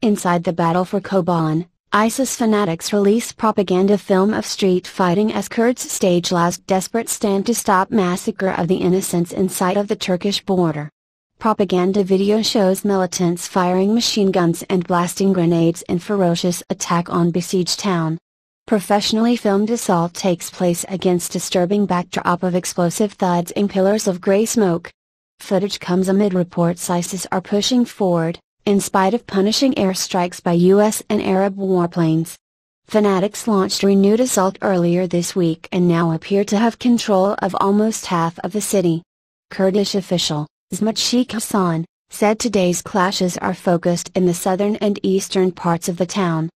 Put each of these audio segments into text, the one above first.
Inside the battle for Kobane, ISIS fanatics release propaganda film of street fighting as Kurds stage last desperate stand to stop massacre of the innocents inside of the Turkish border. Propaganda video shows militants firing machine guns and blasting grenades in ferocious attack on besieged town. Professionally filmed assault takes place against disturbing backdrop of explosive thuds and pillars of grey smoke. Footage comes amid reports ISIS are pushing forward, in spite of punishing airstrikes by US and Arab warplanes. Fanatics launched renewed assault earlier this week and now appear to have control of almost half of the city. Kurdish official, Ahmed Sheikh Hassan, said today's clashes are focused in the southern and eastern parts of the town.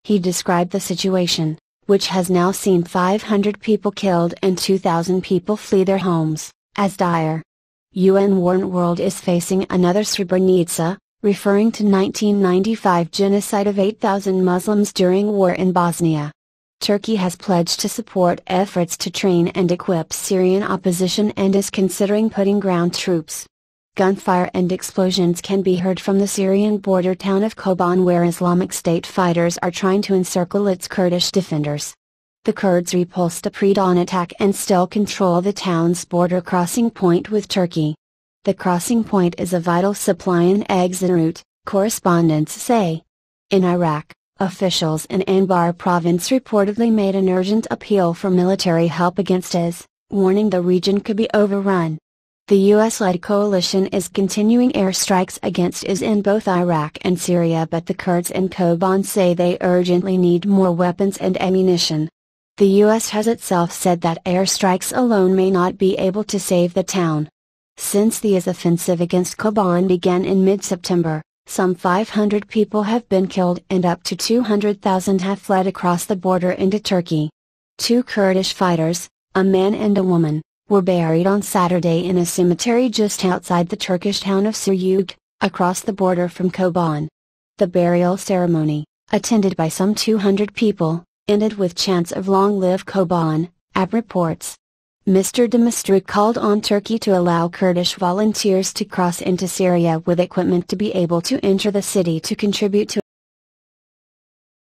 He described the situation, which has now seen 500 people killed and 2,000 people flee their homes, as dire. UN warned world is facing another Srebrenica, referring to 1995 genocide of 8,000 Muslims during war in Bosnia. Turkey has pledged to support efforts to train and equip Syrian opposition and is considering putting ground troops. Gunfire and explosions can be heard from the Syrian border town of Kobane where Islamic State fighters are trying to encircle its Kurdish defenders. The Kurds repulsed a pre-dawn attack and still control the town's border crossing point with Turkey. The crossing point is a vital supply and exit route, correspondents say. In Iraq, officials in Anbar province reportedly made an urgent appeal for military help against IS, warning the region could be overrun. The US-led coalition is continuing airstrikes against IS in both Iraq and Syria, but the Kurds in Kobane say they urgently need more weapons and ammunition. The US has itself said that airstrikes alone may not be able to save the town. Since the IS offensive against Kobane began in mid-September, some 500 people have been killed and up to 200,000 have fled across the border into Turkey. 2 Kurdish fighters, a man and a woman, were buried on Saturday in a cemetery just outside the Turkish town of Syria, across the border from Kobane. The burial ceremony, attended by some 200 people, ended with chants of "Long live Kobane," AB reports. Mr. Demirtaş called on Turkey to allow Kurdish volunteers to cross into Syria with equipment to be able to enter the city to contribute to